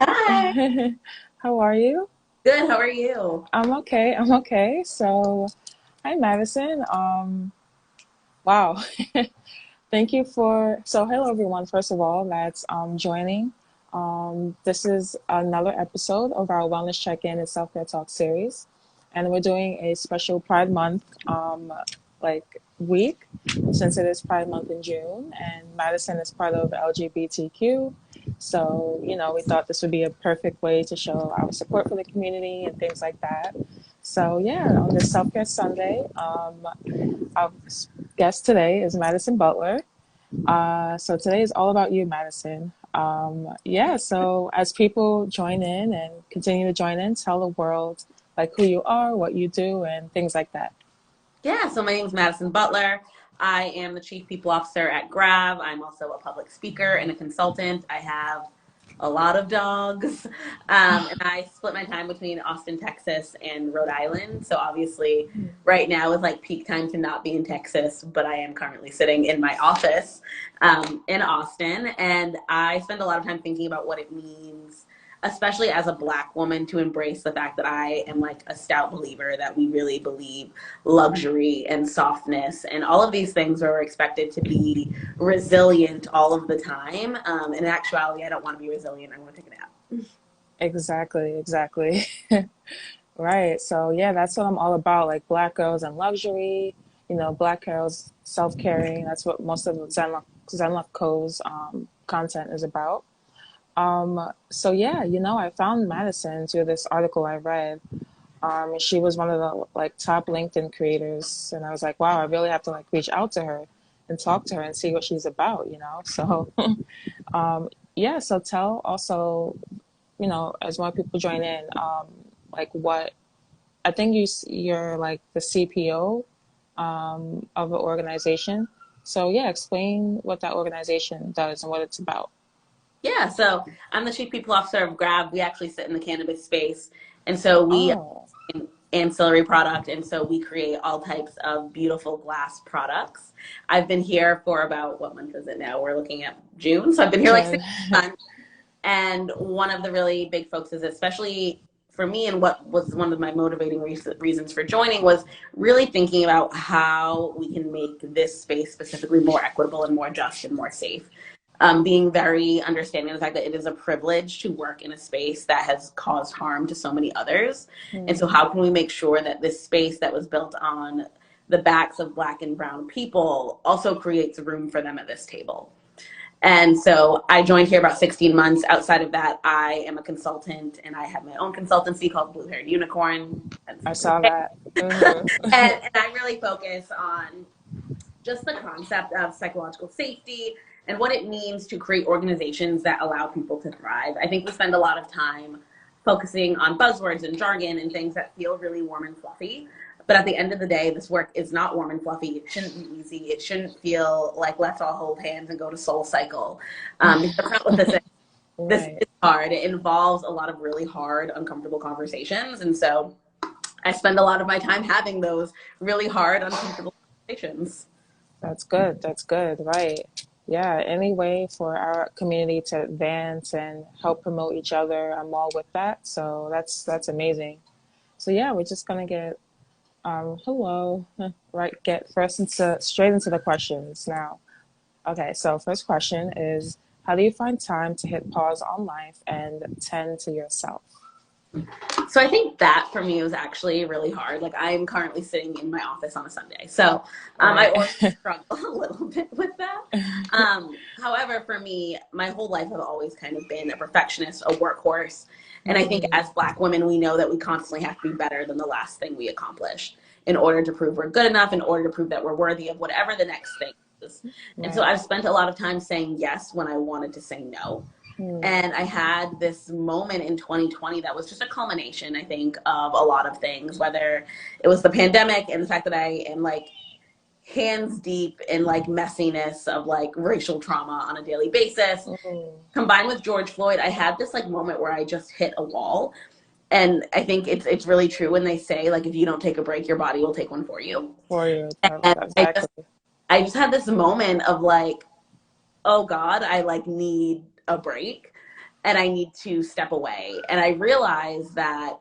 Hi. Hi. How are you? Good. How are you? I'm okay. I'm okay. So, hi Madison. Wow. Thank you hello everyone, first of all, that's joining. This is another episode of our Wellness Check In and Selfcare Talk series. And we're doing a special Pride Month week since it is Pride Month in June and Madison is part of LGBTQ. So, we thought this would be a perfect way to show our support for the community and things like that. So, yeah, on this Self Care Sunday, our guest today is Madison Butler. So today is all about you, Madison. Yeah, so as people join in and continue to join in, tell the world like who you are, what you do, and things like that. Yeah, so my name is Madison Butler. I am the Chief People Officer at Grav. I'm also a public speaker and a consultant. I have a lot of dogs, and I split my time between Austin, Texas, and Rhode Island. So obviously, right now is like peak time to not be in Texas, but I am currently sitting in my office in Austin, and I spend a lot of time thinking about what it means, especially as a Black woman, to embrace the fact that I am like a stout believer that we really believe luxury and softness and all of these things are expected to be resilient all of the time. In actuality, I don't want to be resilient. I want to take a nap. Exactly, exactly. Right. So yeah, that's what I'm all about. Like Black girls and luxury, Black girls self-caring. That's what most of ZenLuxCo's content is about. So yeah, I found Madison through this article I read. She was one of the like top LinkedIn creators, and I was like, wow, I really have to like reach out to her and talk to her and see what she's about. So, yeah. So tell also, as more people join in, like what I think you're like the CPO of an organization. So yeah, explain what that organization does and what it's about. Yeah, so I'm the Chief People Officer of Grab. We actually sit in the cannabis space. And so we Oh, ancillary product, and so we create all types of beautiful glass products. I've been here for about, what month is it now? We're looking at June, so I've been here like Jen. 6 months. And one of the really big focuses, especially for me, and what was one of my motivating reasons for joining, was really thinking about how we can make this space specifically more equitable and more just and more safe. Being very understanding of the fact that it is a privilege to work in a space that has caused harm to so many others. And so, Hmm. how can we make sure that this space that was built on the backs of Black and Brown people also creates room for them at this table? And so I joined here about 16 months. Outside of that, I am a consultant and I have my own consultancy called Blue Haired Unicorn. I saw that. Hmm. And I really focus on just the concept of psychological safety and what it means to create organizations that allow people to thrive. I think we spend a lot of time focusing on buzzwords and jargon and things that feel really warm and fluffy. But at the end of the day, this work is not warm and fluffy. It shouldn't be easy. It shouldn't feel like let's all hold hands and go to Soul Cycle. Because that's not what this is. This Right. is hard. It involves a lot of really hard, uncomfortable conversations. And so I spend a lot of my time having those really hard, uncomfortable conversations. That's good. That's good. Right. Yeah. Any way for our community to advance and help promote each other, I'm all with that. So that's amazing. So yeah, we're just gonna get hello. Right, get first into straight into the questions now. Okay, so first question is how do you find time to hit pause on life and tend to yourself? So I think that for me was actually really hard. Like I'm currently sitting in my office on a Sunday. So I Right. already struggle a little bit with that. However, for me, my whole life I've always kind of been a perfectionist, a workhorse. And I think Mm, as Black women, we know that we constantly have to be better than the last thing we accomplish in order to prove we're good enough, in order to prove that we're worthy of whatever the next thing is. And so right. I've spent a lot of time saying yes when I wanted to say no. Mm, And I had this moment in 2020 that was just a culmination, I think, of a lot of things, whether it was the pandemic and the fact that I am like hands deep in like messiness of like racial trauma on a daily basis. mm, Combined with George Floyd, I had this like moment where I just hit a wall. And I think it's really true when they say like if you don't take a break, your body will take one for you. for you. And Exactly. I just had this moment of like, oh God, I like need a break. and I need to step away. And I realized that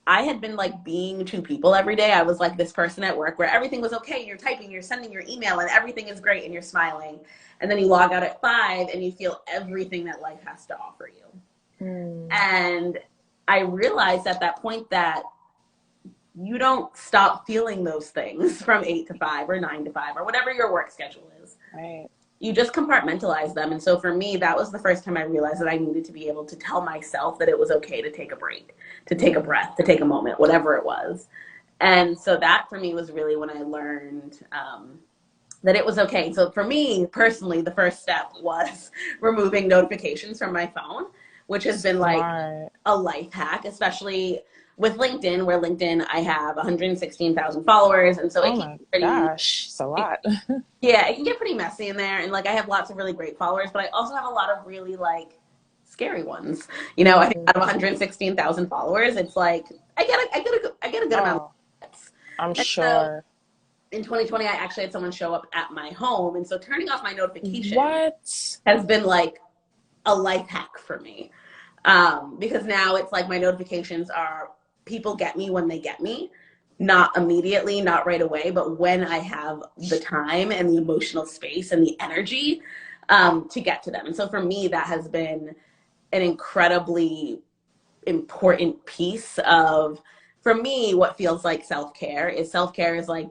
I had been like being two people every day. I was like this person at work where everything was okay. You're typing, you're sending your email, and everything is great, and you're smiling. And then you log out at 5 and you feel everything that life has to offer you. And I realized at that point that you don't stop feeling those things from 8 to 5 or 9 to 5 or whatever your work schedule is. Right. You just compartmentalize them. And so for me, that was the first time I realized that I needed to be able to tell myself that it was okay to take a break, to take a breath, to take a moment, whatever it was. And so that for me was really when I learned that it was okay. So for me personally, the first step was removing notifications from my phone, which has been like a life hack, especially with LinkedIn, where LinkedIn, I have 116,000 followers. And so oh my gosh, it's a lot. Yeah, it can get pretty messy in there. And like, I have lots of really great followers, but I also have a lot of really like scary ones. You know, I think out of 116,000 followers, it's like, I get a good amount of hits. I'm sure. So in 2020, I actually had someone show up at my home. And so turning off my notifications has been like a life hack for me. Because now it's like my notifications are, people get me when they get me, not immediately, not right away, but when I have the time and the emotional space and the energy to get to them. And so for me, that has been an incredibly important piece of, for me, what feels like self-care is like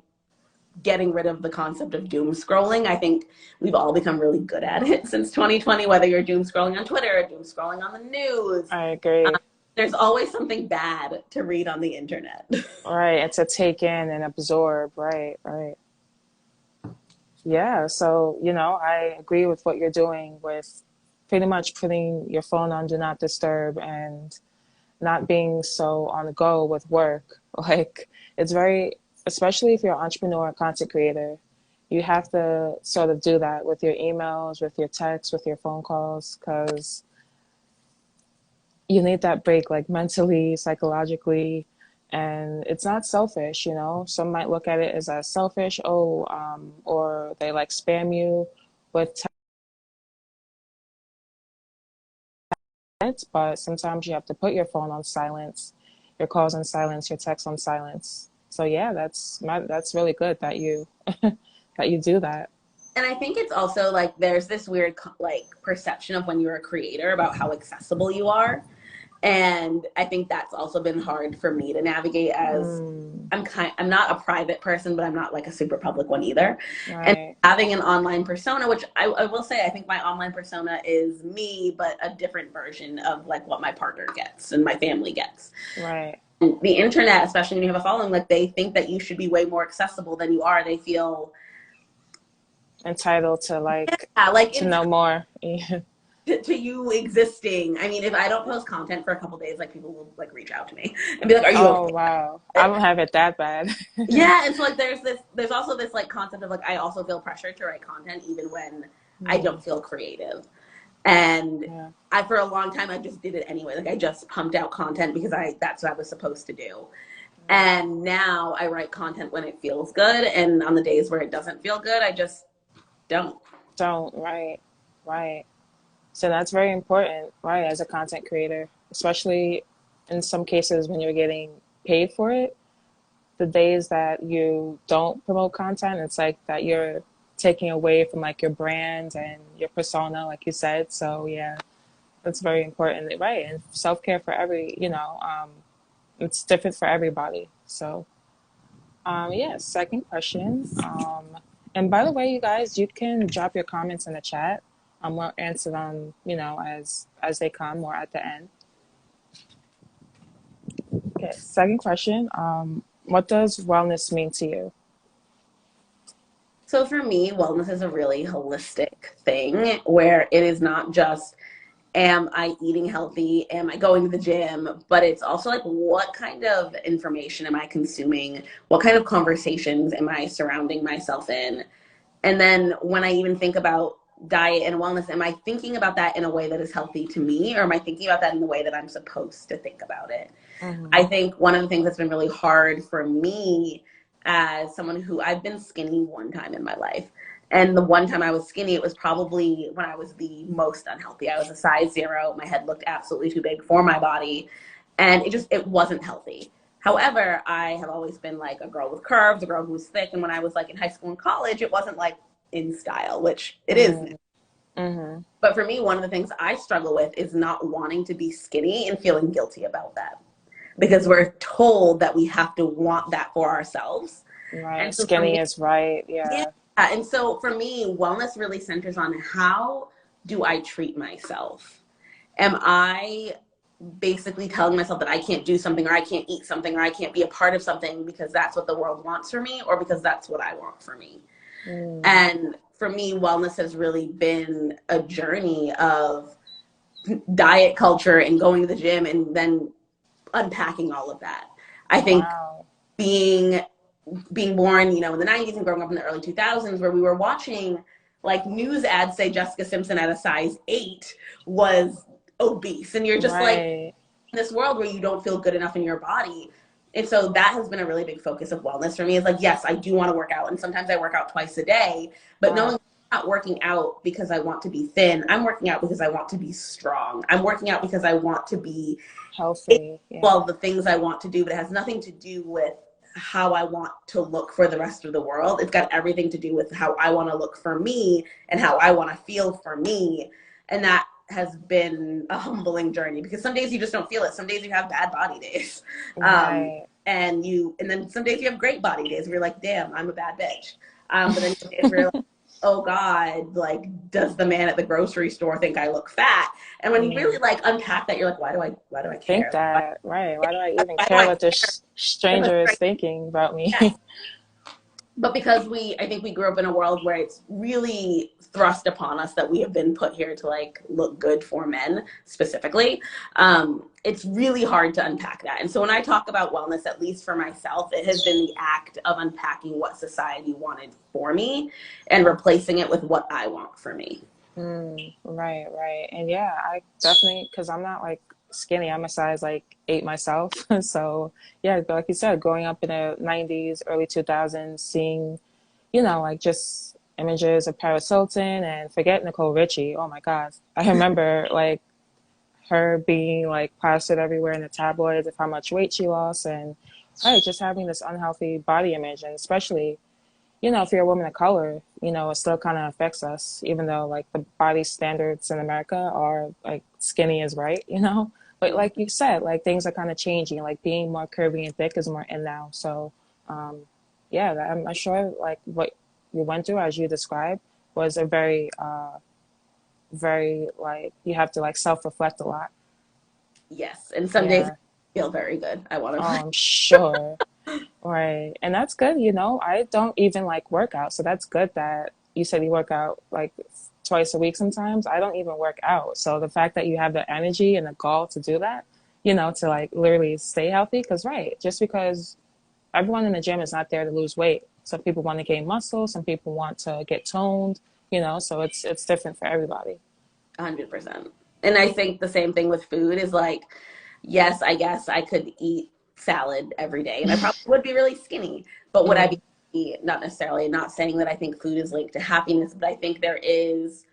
getting rid of the concept of doom scrolling. I think we've all become really good at it since 2020, whether you're doom scrolling on Twitter or doom scrolling on the news. I agree. There's always something bad to read on the internet. Right, and to take in and absorb. Right. Yeah, so, I agree with what you're doing with pretty much putting your phone on Do Not Disturb and not being so on the go with work. Like, it's very, especially if you're an entrepreneur or content creator, you have to sort of do that with your emails, with your texts, with your phone calls, because you need that break, like mentally, psychologically, and it's not selfish. Some might look at it as a selfish, or they like spam you with text, but sometimes you have to put your phone on silence, your calls on silence, your texts on silence. So yeah, that's really good that you that you do that. And I think it's also like there's this weird like perception of when you're a creator about how accessible you are. And I think that's also been hard for me to navigate as I'm not a private person, but I'm not like a super public one either. Right. And having an online persona, which I will say, I think my online persona is me, but a different version of like what my partner gets and my family gets. Right. And the internet, especially when you have a following, like they think that you should be way more accessible than you are. They feel entitled to to know more. To you existing. I mean, if I don't post content for a couple days, like people will like reach out to me and be like, "Are you okay?" Oh wow, I don't have it that bad. Yeah, and so like there's also this like concept of like I also feel pressure to write content even when I don't feel creative. And I for a long time I just did it anyway. Like I just pumped out content because that's what I was supposed to do. And now I write content when it feels good, and on the days where it doesn't feel good, I just don't. Right. So that's very important, right, as a content creator, especially in some cases when you're getting paid for it. The days that you don't promote content, it's like that you're taking away from like your brand and your persona, like you said. So yeah, that's very important, right? And self-care for it's different for everybody. So yeah, second question. And by the way, you guys, you can drop your comments in the chat. We'll answer them, as they come or at the end. Okay, second question. What does wellness mean to you? So for me, wellness is a really holistic thing where it is not just, am I eating healthy? Am I going to the gym? But it's also like, what kind of information am I consuming? What kind of conversations am I surrounding myself in? And then when I even think about diet and wellness, am I thinking about that in a way that is healthy to me, or am I thinking about that in the way that I'm supposed to think about it? I think one of the things that's been really hard for me as someone who I've been skinny one time in my life, And the one time I was skinny, it was probably when I was the most unhealthy. I was a size 0. My head looked absolutely too big for my body. And it wasn't healthy. However, I have always been like a girl with curves, a girl who was thick. And when I was like in high school and college, it wasn't like in style, which it is. Mm-hmm. But for me, one of the things I struggle with is not wanting to be skinny and feeling guilty about that. Because we're told that we have to want that for ourselves. Right. And so for Skinny me, is right. yeah. Yeah. And so for me, wellness really centers on how do I treat myself? Am I basically telling myself that I can't do something or I can't eat something or I can't be a part of something because that's what the world wants for me or because that's what I want for me? And for me, wellness has really been a journey of diet culture and going to the gym and then unpacking all of that. I think Wow. being born, in the 90s and growing up in the early 2000s where we were watching like news ads say Jessica Simpson at a size 8 was obese. And you're just like Right. in this world where you don't feel good enough in your body. And so that has been a really big focus of wellness for me is like, yes, I do want to work out. And sometimes I work out twice a day, but knowing Wow. I'm not working out because I want to be thin. I'm working out because I want to be strong. I'm working out because I want to be Healthy. Yeah. well, the things I want to do, but it has nothing to do with how I want to look for the rest of the world. It's got everything to do with how I want to look for me and how I want to feel for me. And that has been a humbling journey because some days you just don't feel it. Some days you have bad body days. Right. And then some days you have great body days where you're like, damn, I'm a bad bitch. But then some days where you're like, oh God, like, does the man at the grocery store think I look fat? And when you really like unpack that, you're like, why do I Think care? that. Right. Why do I even Why do care I what care? this stranger is thinking about me? But because I think we grew up in a world where it's really thrust upon us that we have been put here to like look good for men specifically, it's really hard to unpack that. And so when I talk about wellness, at least for myself, it has been the act of unpacking what society wanted for me and replacing it with what I want for me. Right, right. And yeah, I definitely, because I'm not like skinny, I'm a size like 8 myself. So yeah, like you said, growing up in the 90s, early 2000s, seeing, like just images of Paris Hilton and forget Nicole Richie. Oh my God. I remember like her being like plastered everywhere in the tabloids of how much weight she lost and right, just having this unhealthy body image. And especially, if you're a woman of color, it still kind of affects us, even though like the body standards in America are like skinny is right. But like you said, like things are kind of changing, like being more curvy and thick is more in now. So, yeah, I'm sure like what you went through, as you described, was a very, very like you have to like self-reflect a lot. Yes. And some days Yeah. I feel very good. I want Oh, to. I'm sure. Right. And that's good. I don't even like work out. So that's good that you said you work out like twice a week sometimes. I don't even work out. So the fact that you have the energy and the gall to do that, to like literally stay healthy. Because, right, just because everyone in the gym is not there to lose weight. Some people want to gain muscle, some people want to get toned, so it's different for everybody. 100%. And I think the same thing with food is like, yes, I guess I could eat salad every day and I probably would be really skinny, but would I Mm, be not necessarily, not saying that I think food is linked to happiness, but I think there is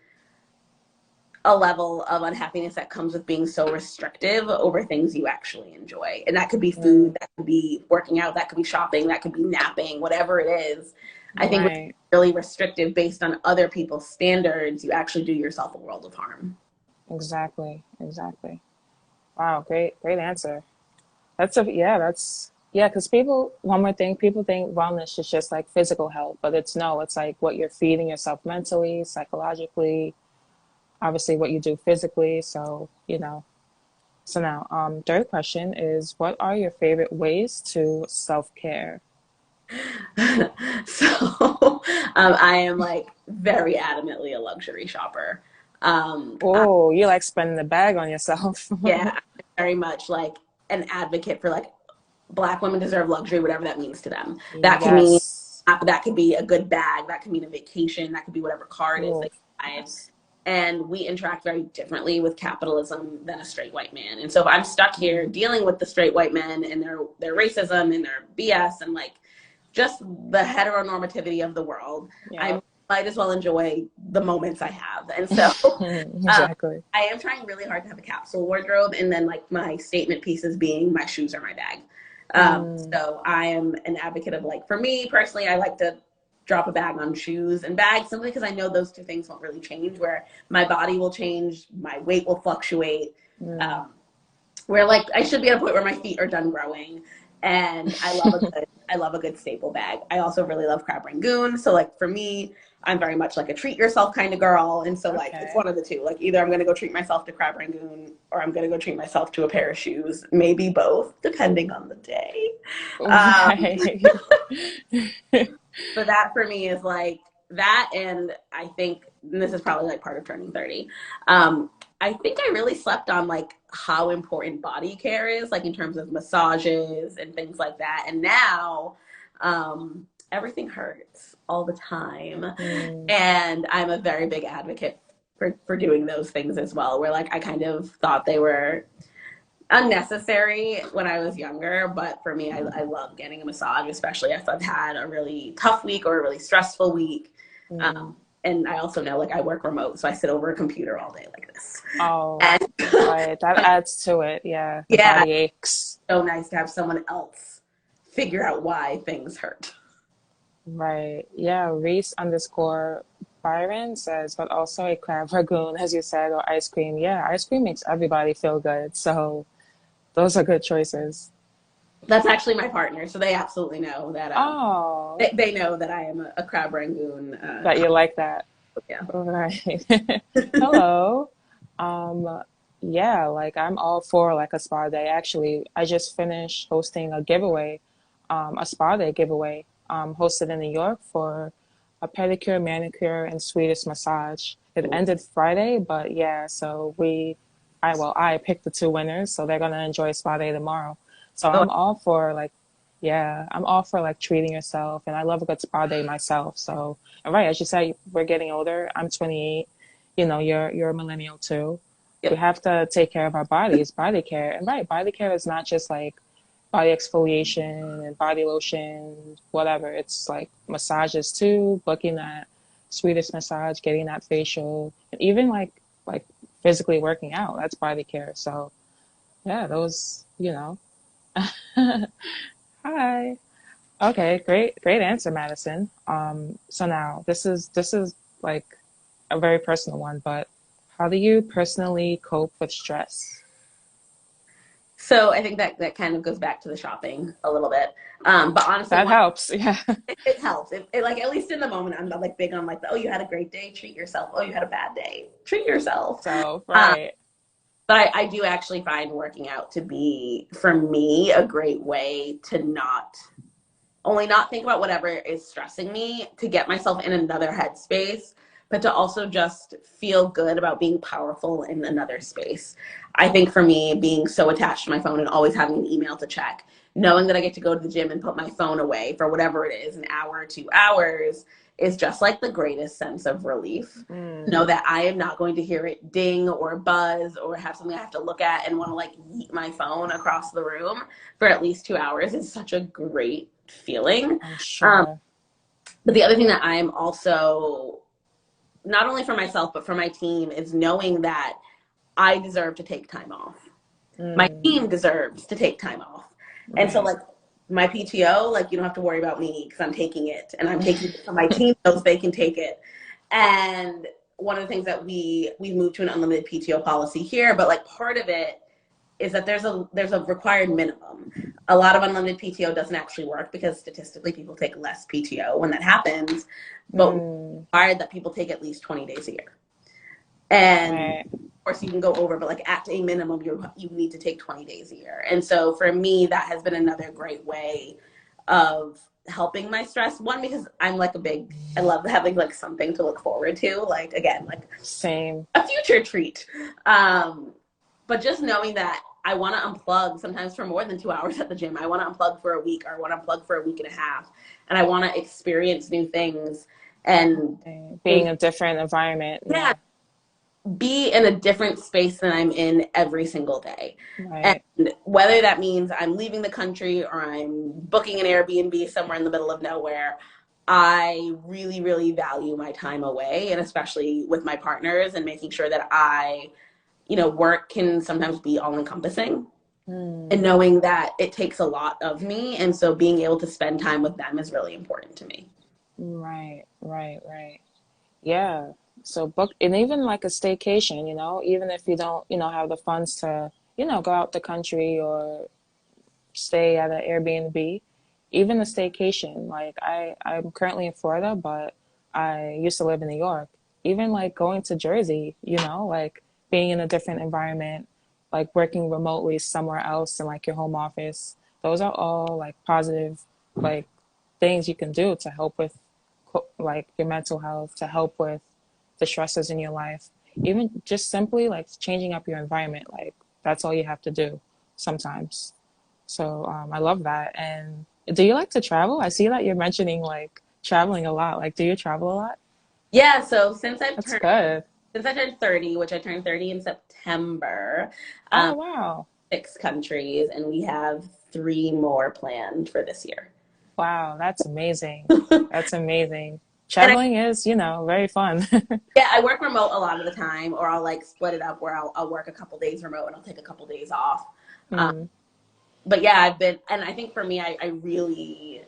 a level of unhappiness that comes with being so restrictive over things you actually enjoy. And that could be mm, food, that could be working out, that could be shopping, that could be napping, whatever it is. I think when right. you're really restrictive based on other people's standards, you actually do yourself a world of harm. Exactly. Exactly. Wow. Great answer. Yeah, because one more thing, people think wellness is just like physical health, but it's like what you're feeding yourself mentally, psychologically, obviously what you do physically. So now, third question is, what are your favorite ways to self-care? So I am like very adamantly a luxury shopper. I, Oh, you like spending the bag on yourself. yeah, I'm very much like an advocate for like Black women deserve luxury, whatever that means to them. That can mean Yes. that could be a good bag, that could mean a vacation, that could be whatever car it is Oh, that you buy. yes. And we interact very differently with capitalism than a straight white man. And so if I'm stuck here dealing with the straight white men and their racism and their BS and like just the heteronormativity of the world, Yeah. I'm might as well enjoy the moments I have. And so Exactly. I am trying really hard to have a capsule wardrobe, and then like my statement pieces being my shoes or my bag. So I am an advocate of, like, for me personally, I like to drop a bag on shoes and bags simply because I know those two things won't really change, where my body will change, my weight will fluctuate. Where like I should be at a point where my feet are done growing, and I love a good staple bag. I also really love Crab Rangoon. So like for me, I'm very much like a treat yourself kind of girl. And so like it's Okay. one of the two. Like either I'm gonna go treat myself to Crab Rangoon, or I'm gonna go treat myself to a pair of shoes. Maybe both, depending on the day. Um, Right. but that for me is like that, and I think and this is probably like part of turning 30. I think I really slept on like how important body care is, like in terms of massages and things like that. And now everything hurts all the time. And I'm a very big advocate for doing those things as well, where like I kind of thought they were unnecessary when I was younger, but for me, I love getting a massage, especially if I've had a really tough week or a really stressful week. And I also know, like, I work remote, so I sit over a computer all day like this. Oh, And right. That adds to it. Yeah. The yeah, body aches. so nice to have someone else figure out why things hurt. Right. Yeah. Reese underscore Byron says, but also a crab ragoon, as you said, or ice cream. Yeah. Ice cream makes everybody feel good. So those are good choices. That's actually my partner, so they absolutely know that. Oh, They know that I am a crab rangoon. that you like that. Yeah. Right. Hello. Um, yeah, like I'm all for like a spa day. Actually, I just finished hosting a giveaway, a spa day giveaway, hosted in New York for a pedicure, manicure, and Swedish massage. It ended Friday, but yeah, so I picked the two winners, so they're gonna enjoy spa day tomorrow. So Oh, I'm all for like, yeah, I'm all for like treating yourself, and I love a good spa day myself. So, and right, as you said, we're getting older. I'm 28. You know, you're a millennial too. We yep. have to take care of our bodies, body care. And right, body care is not just like body exfoliation and body lotion, whatever. It's like massages too, booking that Swedish massage, getting that facial, and even like physically working out. That's body care. So yeah, those, you know. Hi. Okay, great answer, Madison. So now this is like a very personal one, but how do you personally cope with stress? So I think that kind of goes back to the shopping a little bit. But honestly, That helps. Yeah. it helps. It like at least in the moment, I'm not like big on like, oh, you had a great day, treat yourself. Oh, you had a bad day, treat yourself. So, Um, right. but I do actually find working out to be, for me, a great way to not think about whatever is stressing me, to get myself in another headspace, but to also just feel good about being powerful in another space. I think for me, being so attached to my phone and always having an email to check, knowing that I get to go to the gym and put my phone away for whatever it is, an hour or 2 hours, is just like the greatest sense of relief. Know that I am not going to hear it ding or buzz or have something I have to look at and want to like yeet my phone across the room for at least 2 hours is such a great feeling. I'm Um, sure. but the other thing that I'm also, not only for myself, but for my team, is knowing that I deserve to take time off. My team deserves to take time off. And so, Right. like, my PTO, like, you don't have to worry about me because I'm taking it. And I'm taking it so my team knows they can take it. And one of the things that we moved to an unlimited PTO policy here, but like part of it is that there's a required minimum. A lot of unlimited PTO doesn't actually work because statistically people take less PTO when that happens, but we Mm, required that people take at least 20 days a year. And right. of course you can go over, but like at a minimum you need to take 20 days a year. And so for me, that has been another great way of helping my stress. One, because I'm like I love having like something to look forward to. Like again, like Same. a future treat. But just knowing that I want to unplug sometimes for more than 2 hours at the gym. I want to unplug for a week, or I want to unplug for a week and a half. And I want to experience new things and Being a different environment. yeah, Yeah. be in a different space than I'm in every single day. And Right. whether that means I'm leaving the country or I'm booking an Airbnb somewhere in the middle of nowhere, I really, really value my time away, and especially with my partners, and making sure that work can sometimes be all encompassing, and Hmm. knowing that it takes a lot of me. And so being able to spend time with them is really important to me. Right, right, right. Yeah. So book, and even like a staycation, even if you don't, have the funds to, go out the country or stay at an Airbnb, even a staycation. Like I'm currently in Florida, but I used to live in New York. Even like going to Jersey, like being in a different environment, like working remotely somewhere else in like your home office. Those are all like positive, like things you can do to help with like your mental health, to help with the stresses in your life. Even just simply like changing up your environment, like that's all you have to do sometimes. So I love that. And do you like to travel? I see that you're mentioning like traveling a lot. Like, do you travel a lot? Yeah, so That's good. since I turned 30, which I turned 30 in September, Oh, um, wow. 6 countries, and we have 3 more planned for this year. Wow, that's amazing. That's amazing. And Traveling is, very fun. yeah, I work remote a lot of the time, or I'll like split it up where I'll work a couple days remote and I'll take a couple days off. Um, Mm, but yeah, and I think for me, I really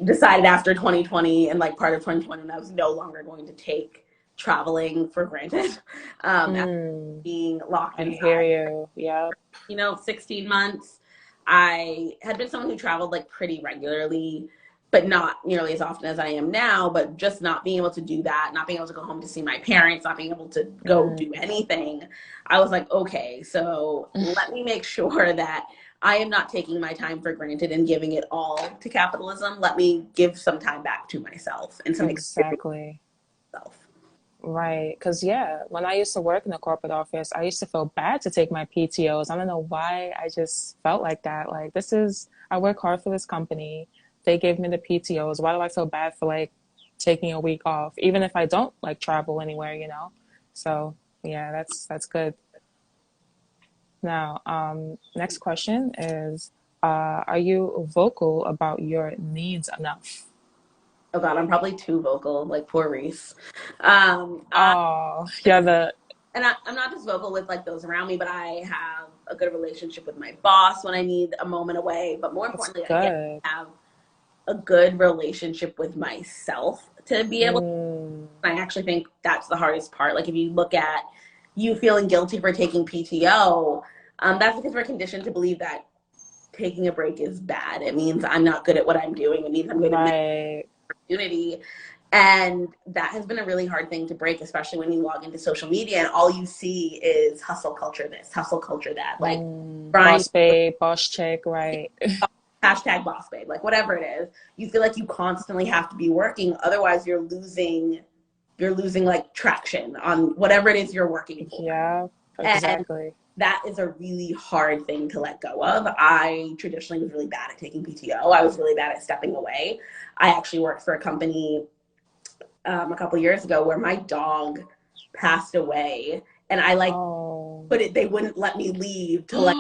decided after 2020 and like part of 2020 I was no longer going to take traveling for granted. After mm, being locked I hear inside, you. Yep. 16 months, I had been someone who traveled like pretty regularly, but not nearly as often as I am now. But just not being able to do that, not being able to go home to see my parents, not being able to go do Mm. anything, I was like, okay, so let me make sure that I am not taking my time for granted and giving it all to capitalism. Let me give some time back to myself and some experience Exactly. myself. Right. Because, yeah, when I used to work in the corporate office, I used to feel bad to take my PTOs. I don't know why. I just felt like that. Like, I work hard for this company. They gave me the PTOs. Why do I feel bad for like taking a week off, even if I don't like travel anywhere? So, yeah, that's good. Now, next question is, are you vocal about your needs enough? Oh God, I'm probably too vocal, like poor Reese. I Oh, yeah, I'm not just vocal with like those around me, but I have a good relationship with my boss when I need a moment away. But more that's importantly, I get good. to have a good relationship with myself to be able. Mm, I actually think that's the hardest part. Like if you look at you feeling guilty for taking PTO, that's because we're conditioned to believe that taking a break is bad. It means I'm not good at what I'm doing. It means I'm going to miss right. opportunity. And that has been a really hard thing to break, especially when you log into social media and all you see is hustle culture this, hustle culture that. Like grind, Boss babe, boss chick, right. hashtag boss babe, like whatever it is. You feel like you constantly have to be working. Otherwise you're losing like traction on whatever it is you're working for. Yeah, And exactly. that is a really hard thing to let go of. I traditionally was really bad at taking PTO. I was really bad at stepping away. I actually worked for a company a couple years ago where my dog passed away, and I like Oh. put it. They wouldn't let me leave to let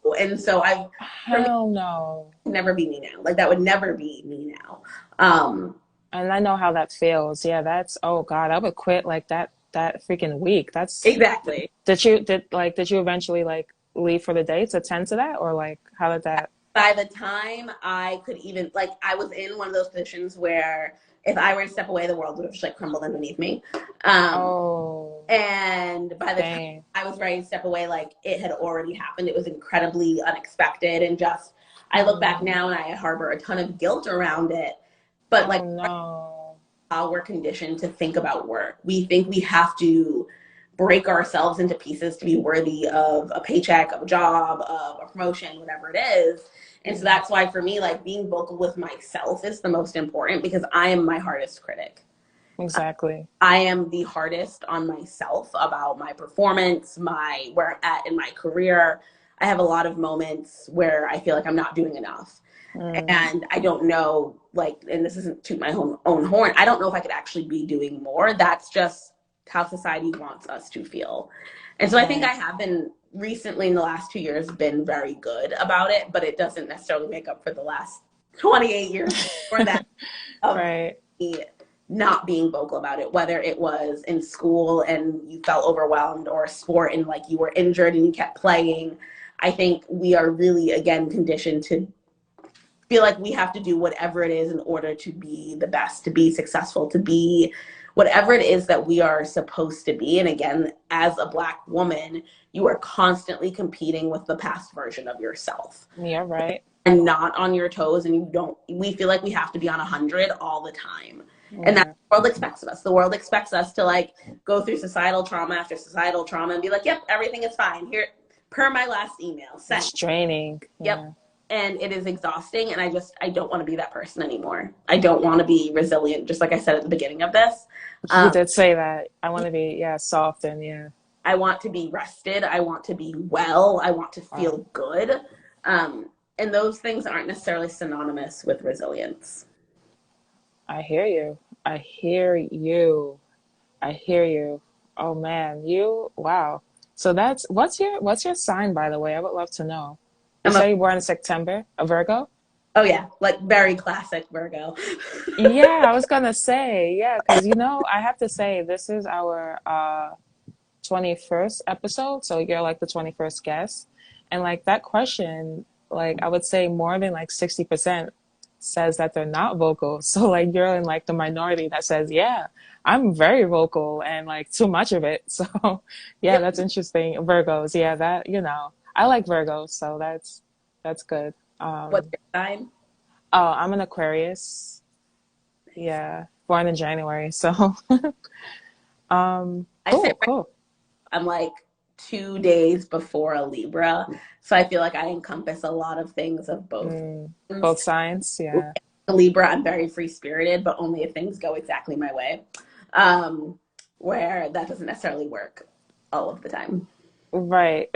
go, and so I, for me, Hell no. never be me now. Like that would never be me now. Um, And I know how that feels. Yeah, oh God, I would quit like that freaking week. exactly. Did you eventually like leave for the day to tend to that, or like how did that? By the time I could even like, I was in one of those positions where if I were to step away, the world would have just like crumbled underneath me. Um, Oh, And by the time dang. I was ready to step away, like it had already happened. It was incredibly unexpected. And just, I look back Mm. now and I harbor a ton of guilt around it. But like Oh no. how we're conditioned to think about work, we think we have to break ourselves into pieces to be worthy of a paycheck, of a job, of a promotion, whatever it is. And so Mm. that's why for me, like being vocal with myself is the most important because I am my hardest critic. Exactly. I am the hardest on myself about my performance, my where I'm at in my career. I have a lot of moments where I feel like I'm not doing enough. Mm. And I don't know, like, and this isn't to my own horn, I don't know if I could actually be doing more. That's just how society wants us to feel. And so I think I Right. have been recently in the last 2 years been very good about it, but it doesn't necessarily make up for the last 28 years before that. of Right. me not being vocal about it, whether it was in school and you felt overwhelmed, or a sport and like you were injured and you kept playing. I think we are really, again, conditioned to feel like we have to do whatever it is in order to be the best, to be successful, to be whatever it is that we are supposed to be. And again, as a Black woman, you are constantly competing with the past version of yourself Yeah, right. and not on your toes. And we feel like we have to be on 100 all the time. And that's Yeah. what the world expects of us. The world expects us to like go through societal trauma after societal trauma and be like, yep, everything is fine. Here, per my last email, sent. It's draining. Yep. Yeah. And it is exhausting. And I don't want to be that person anymore. I don't want to be resilient, just like I said at the beginning of this. You Um, did say that. I want to be, yeah, soft and yeah. I want to be rested. I want to be well. I want to Wow. feel good. And those things aren't necessarily synonymous with resilience. I hear you. I hear you. I hear you. Oh man, wow. So that's what's your sign, by the way? I would love to know. You I'm a, say you're born in September, a Virgo? oh yeah, like very classic Virgo. Yeah, I was gonna say, yeah, because I have to say this is our 21st episode, so you're like the 21st guest. And like that question, like I would say more than like 60% says that they're not vocal. So like you're in like the minority that says, yeah, I'm very vocal and like too much of it. So yeah, Yep. that's interesting. Virgos, yeah, that, I like Virgos, so that's good. What's your sign? Oh, I'm an Aquarius. Yeah, born in January. So I say cool, cool. I'm like 2 days before a Libra. So I feel like I encompass a lot of things of both. Both signs, yeah. A Libra, I'm very free spirited, but only if things go exactly my way. Um, where that doesn't necessarily work all of the time. Right.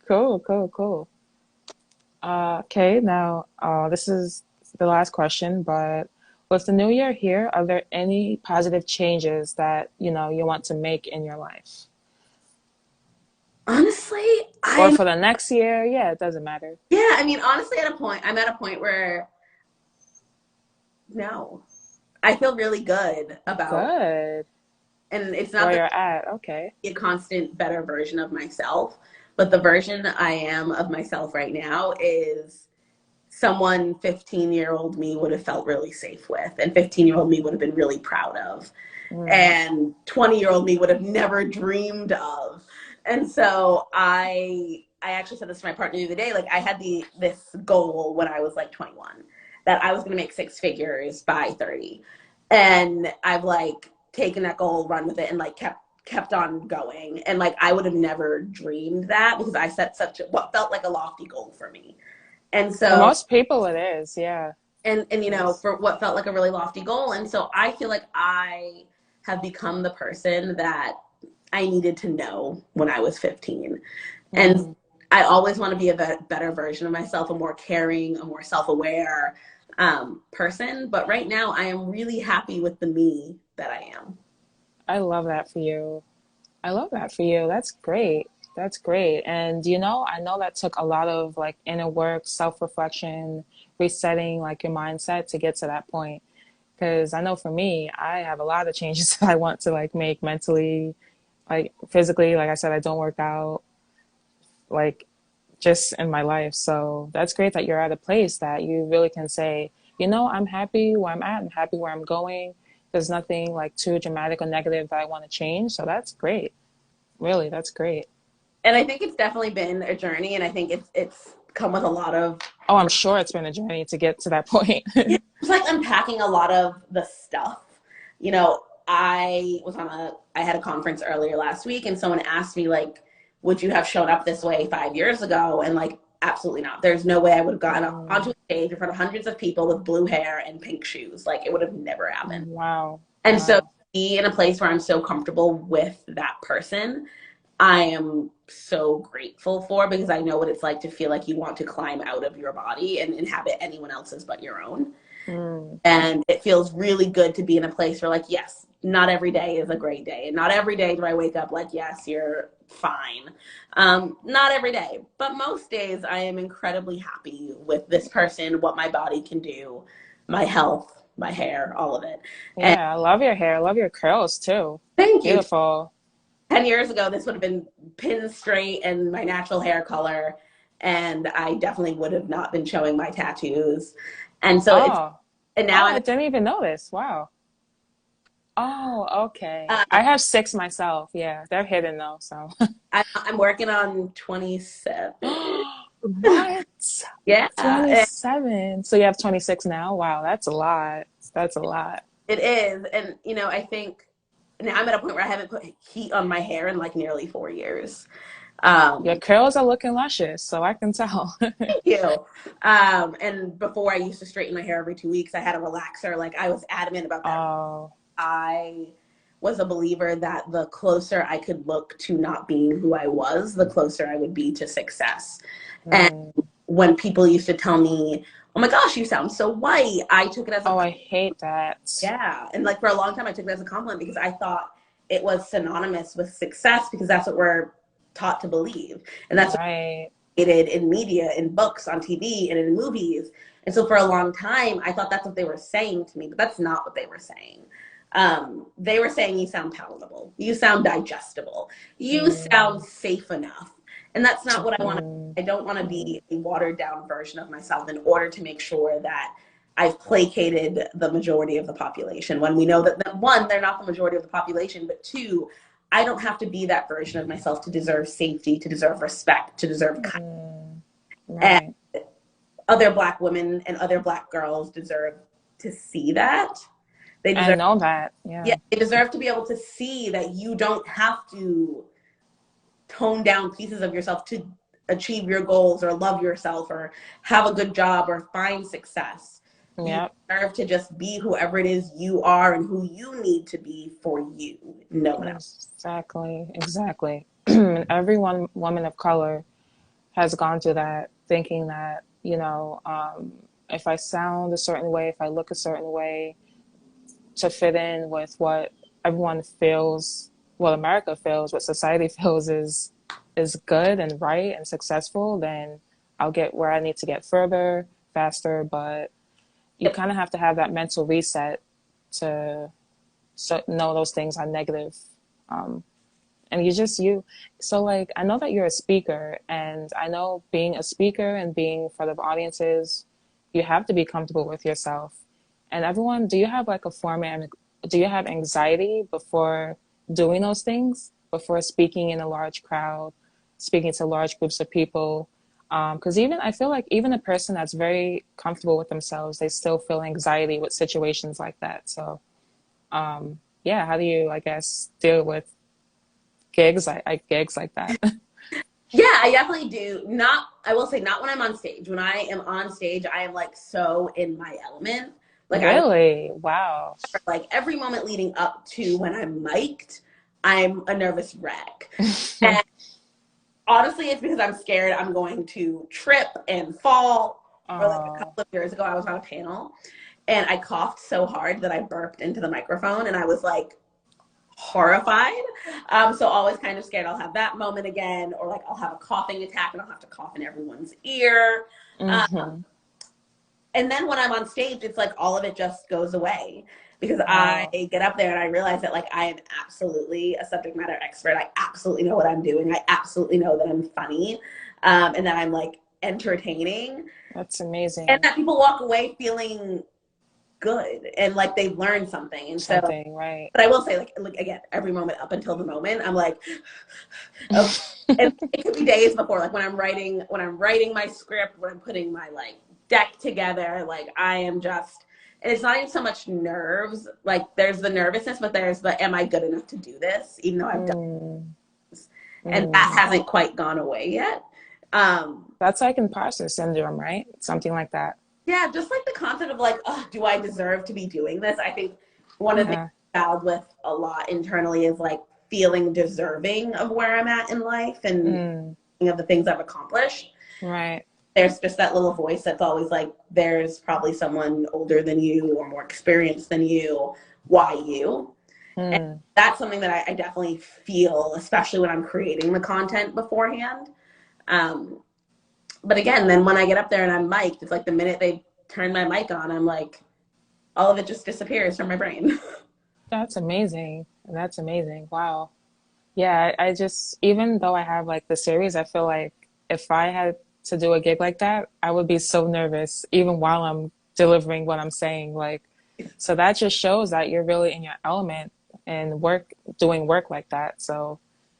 Cool, cool, cool. Okay, now this is the last question, but with the new year here, are there any positive changes that you want to make in your life? Honestly, Or I'm for the next year? Yeah, it doesn't matter. yeah, I mean, honestly, I'm at a point where no, I feel really good about, Good. and it's not Where that you're at. Okay. I'm a constant better version of myself, but the version I am of myself right now is someone 15-year-old me would have felt really safe with, and 15-year-old me would have been really proud of, Mm, and 20-year-old me would have never dreamed of. And so I actually said this to my partner the other day. Like I had this goal when I was like 21 that I was going to make six figures by 30, and I've like taken that goal, run with it, and like kept on going. And like I would have never dreamed that because I set what felt like a lofty goal for me. And for so most people, it is. Yeah. and Yes. for what felt like a really lofty goal. And so I feel like I have become the person that I needed to know when I was 15. And Mm. I always want to be a better version of myself, a more caring, a more self-aware person. But right now I am really happy with the me that I am. I love that for you. I love that for you. That's great. That's great. And I know that took a lot of like inner work, self-reflection, resetting like your mindset to get to that point. Because I know for me, I have a lot of changes that I want to like make mentally, like physically. Like I said, I don't work out like just in my life. So that's great that you're at a place that you really can say, I'm happy where I'm at. I'm happy where I'm going. There's nothing like too dramatic or negative that I want to change. So that's great. Really, that's great. And I think it's definitely been a journey, and I think it's come with a lot of Oh, I'm sure it's been a journey to get to that point. yeah, it's like unpacking a lot of the stuff. You know, I had a conference earlier last week, and someone asked me like, would you have shown up this way 5 years ago? And like, absolutely not. There's no way I would have gone up onto Mm, a stage in front of hundreds of people with blue hair and pink shoes. Like it would have never happened. wow. And so to Wow. be in a place where I'm so comfortable with that person, I am so grateful for, because I know what it's like to feel like you want to climb out of your body and inhabit anyone else's but your own. Mm, And it feels really good to be in a place where like, yes, not every day is a great day. And not every day do I wake up like, yes, you're fine. Not every day, but most days I am incredibly happy with this person, what my body can do. my health, my hair, all of it. And Yeah, I love your hair. I love your curls too. thank you. Beautiful. 10 years ago, this would have been pin straight and my natural hair color. And I definitely would have not been showing my tattoos. And so Oh, and now oh, I'm, I didn't even notice. Wow. Oh, okay. uh, I have six myself. Yeah, they're hidden though, so. I'm working on 27. What? Yeah. 27. So you have 26 now? Wow, that's a lot. That's a lot. It is. And, I think now I'm at a point where I haven't put heat on my hair in like nearly 4 years. Your Um, curls are looking luscious, so I can tell. Thank you. And before I used to straighten my hair every 2 weeks, I had a relaxer. Like I was adamant about that. Oh, I was a believer that the closer I could look to not being who I was, the closer I would be to success. And mm. when people used to tell me, "Oh my gosh, you sound so white," I took it as a Oh, I hate that. yeah. And like for a long time, I took it as a compliment because I thought it was synonymous with success because that's what we're taught to believe. And that's what Right. created in media, in books, on TV, and in movies. And so for a long time, I thought that's what they were saying to me, but that's not what they were saying. They were saying you sound palatable, you sound digestible, you sound Mm, safe enough. And that's not what I want to. mm, I don't want to mm, be a watered down version of myself in order to make sure that I've placated the majority of the population when we know that one, they're not the majority of the population, but two, I don't have to be that version of myself to deserve safety, to deserve respect, to deserve kindness. mm. And Right. other Black women and other Black girls deserve to see that. They I deserve, know that. yeah, Yeah. they deserve to be able to see that you don't have to tone down pieces of yourself to achieve your goals or love yourself or have a good job or find success. You Yep. deserve to just be whoever it is you are and who you need to be for you, no one else. Exactly. Exactly. Every one woman of color has gone through that, thinking that, if I sound a certain way, if I look a certain way, to fit in with what everyone feels, what America feels, what society feels is good and right and successful, then I'll get where I need to get further, faster. But you Yep. kind of have to have that mental reset to know those things are negative. Um, and you so like I know that you're a speaker, and I know being a speaker and being in front of audiences, you have to be comfortable with yourself. And everyone, do you have like a format? Do you have anxiety before doing those things, before speaking in a large crowd, speaking to large groups of people? Because even I feel like even a person that's very comfortable with themselves, they still feel anxiety with situations like that. So yeah, how do you, I guess, deal with gigs like that? Yeah, I definitely do. Not, I will say, not when I'm on stage. When I am on stage, I am like so in my element. Like I Really? Wow. like every moment leading up to when I'm mic'd, I'm a nervous wreck. And honestly, it's because I'm scared I'm going to trip and fall. Or like a Oh, couple of years ago, I was on a panel and I coughed so hard that I burped into the microphone and I was like horrified. So always kind of scared I'll have that moment again, or like I'll have a coughing attack and I'll have to cough in everyone's ear. Um, mm-hmm. and then when I'm on stage, it's like all of it just goes away because I Oh, get up there and I realize that like I am absolutely a subject matter expert. I absolutely know what I'm doing. I absolutely know that I'm funny, and that I'm like entertaining, that's and amazing. that people walk away feeling good and like they've learned something. And so, Something, right? but I will say, like again, every moment up until the moment, I'm like, okay. And it could be days before, like when I'm writing my script, when I'm putting my like deck together, like I am just, and it's not even so much nerves. Like there's the nervousness, but there's the, am I good enough to do this? Even though I've done, Mm, and that mm. hasn't quite gone away yet. Um, That's like imposter syndrome, right? Something like that. yeah, just like the concept of like, oh, do I deserve to be doing this? I think one of the things Yeah. I battled with a lot internally is like feeling deserving of where I'm at in life and Mm, of the things I've accomplished. right. There's just that little voice that's always like, there's probably someone older than you or more experienced than you. Why you? And Mm, that's something that I definitely feel, especially when I'm creating the content beforehand. Um, but again, then when I get up there and I'm mic'd, it's like the minute they turn my mic on, I'm like, all of it just disappears from my brain. That's amazing. That's amazing. Wow. Yeah, I just, even though I have like the series, I feel like if I had to do a gig like that, I would be so nervous, even while I'm delivering what I'm saying. Like, so that just shows that you're really in your element and doing work like that. So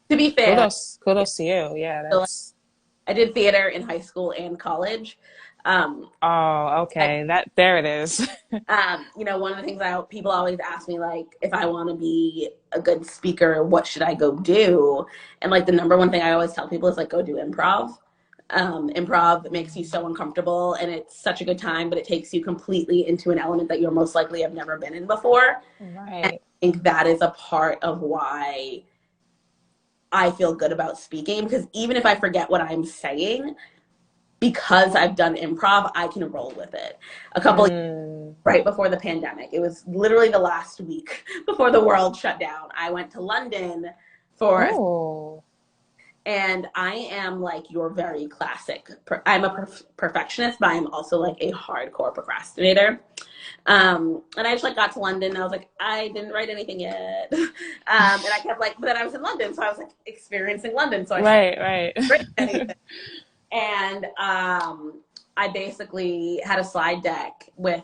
To be fair, like, kudos to you. Yeah, so, like, that's, I did theater in high school and college. Um, oh, I, okay. There it is. one of the things people always ask me, like, if I want to be a good speaker, what should I go do? And like the number one thing I always tell people is like, go do improv. Improv makes you so uncomfortable and it's such a good time, but it takes you completely into an element that you're most likely have never been in before. And Right. I think that is a part of why I feel good about speaking, because even if I forget what I'm saying, because I've done improv, I can roll with it. A couple Mm. right before the pandemic, it was literally the last week before the world shut down. I went to London for, Oh, and I am like your very classic. I'm a perfectionist, but I'm also like a hardcore procrastinator. And I just like got to London and I was like, I didn't write anything yet. And I kept like, but then I was in London, so I was like experiencing London, so I should right, right. write anything. And I basically had a slide deck with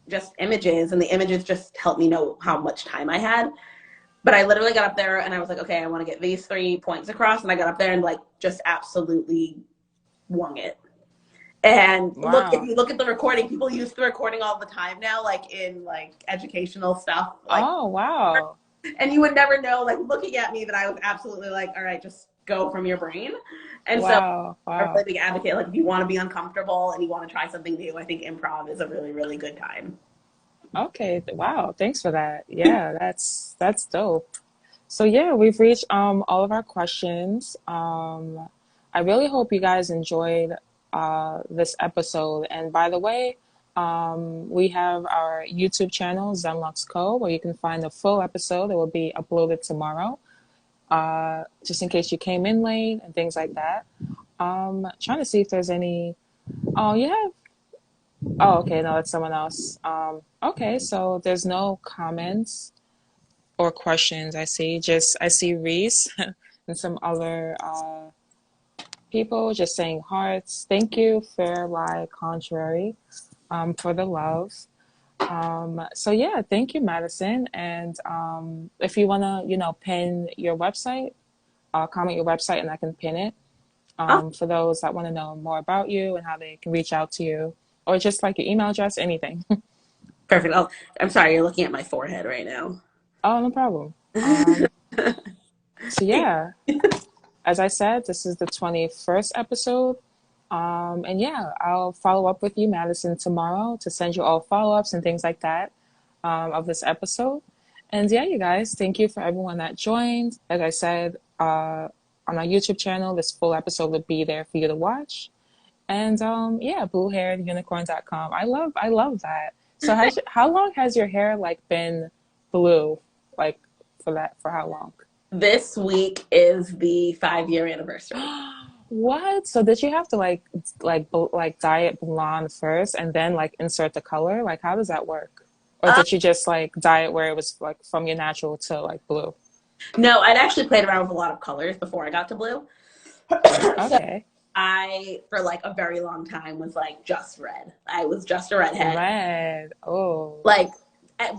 just images, and the images just helped me know how much time I had. But I literally got up there and I was like, okay, I want to get these 3 points across. And I got up there and like just absolutely wung it. And look, if Wow. you look at the recording, people use the recording all the time now, like in like educational stuff, like, Oh, wow. and you would never know, like looking at me, that I was absolutely like, all right, just go from your brain. And so Wow. I'm a really Wow. big advocate. Like if you want to be uncomfortable and you want to try something new, I think improv is a really, really good time. Okay. Wow. Thanks for that. Yeah, that's dope. So yeah, we've reached all of our questions. I really hope you guys enjoyed this episode. And by the way, we have our YouTube channel, ZenLuxCo, where you can find the full episode. It will be uploaded tomorrow. Just in case you came in late and things like that. Trying to see if there's any. Oh, you have. Oh, okay. No, that's someone else. Okay, so there's no comments or questions. I see Reese and some other people just saying hearts. Thank you, fair lie, contrary, for the love. So yeah, thank you, Madison. And if you wanna, pin your website, comment your website, and I can pin it. Oh, For those that want to know more about you and how they can reach out to you, or just like your email address, anything. perfect. Oh, I'm sorry, you're looking at my forehead right now. Oh, no problem. So yeah, as I said, this is the 21st episode. And yeah, I'll follow up with you, Madison, tomorrow to send you all follow-ups and things like that of this episode. And yeah, you guys, thank you for everyone that joined. Like I said, on our YouTube channel, this full episode will be there for you to watch. And yeah, bluehairedunicorn.com. I love that. So how long has your hair like been blue? Like for how long? This week is the 5-year anniversary. What? So did you have to like dye it blonde first and then like insert the color? Like how does that work? Or Uh, did you just like dye it where it was like from your natural to like blue? no, I'd actually played around with a lot of colors before I got to blue. So Okay. I, for like a very long time, was like just red. I was just a redhead, Red. Oh. like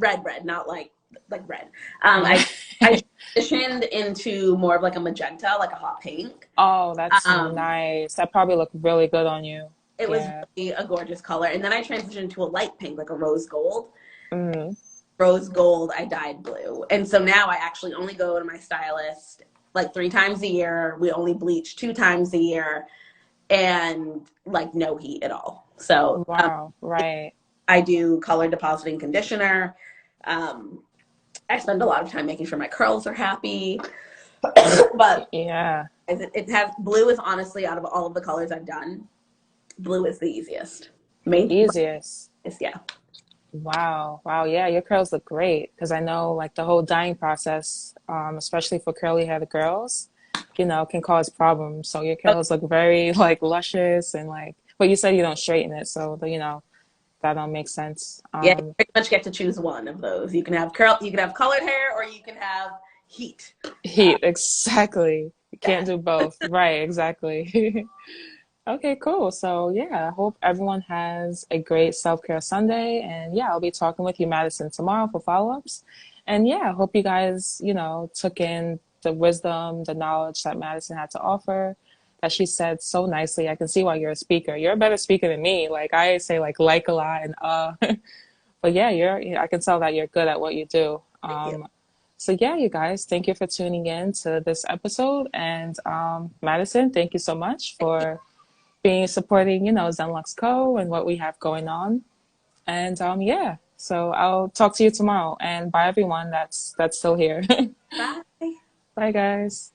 red, not like red. Right. I transitioned into more of like a magenta, like a hot pink. Oh, that's Um, nice. That probably looked really good on you. it was Yeah. really a gorgeous color, and then I transitioned to a light pink, like a rose gold. Mm. Rose gold, I dyed blue, and so now I actually only go to my stylist like 3 times a year. We only bleach 2 times a year, and like no heat at all. So Wow. Right. I do color depositing conditioner. Um, I spend a lot of time making sure my curls are happy. But Yeah. it has blue is honestly, out of all of the colors I've done, blue is the easiest. Main, Easiest. yeah. Wow. Wow. Yeah, your curls look great because I know like the whole dyeing process, especially for curly haired girls, can cause problems. So your curls look very like luscious and like, but you said you don't straighten it. So, that don't make sense. Yeah, you pretty much get to choose one of those. You can have curl, you can have colored hair, or you can have heat. Heat, exactly. You Yeah. can't do both. Right, exactly. Okay, cool. So, yeah, I hope everyone has a great self-care Sunday. And yeah, I'll be talking with you, Madison, tomorrow for follow-ups. And yeah, I hope you guys, took in the wisdom, the knowledge that Madison had to offer, that she said so nicely. I can see why you're a speaker. You're a better speaker than me. Like I say like a lot and but yeah, I can tell that you're good at what you do. Thank you. So yeah, you guys, thank you for tuning in to this episode. And Madison, thank you so much Thank you. for being supporting, ZenLuxCo and what we have going on. And yeah, so I'll talk to you tomorrow. And bye everyone that's still here. Bye. Bye guys.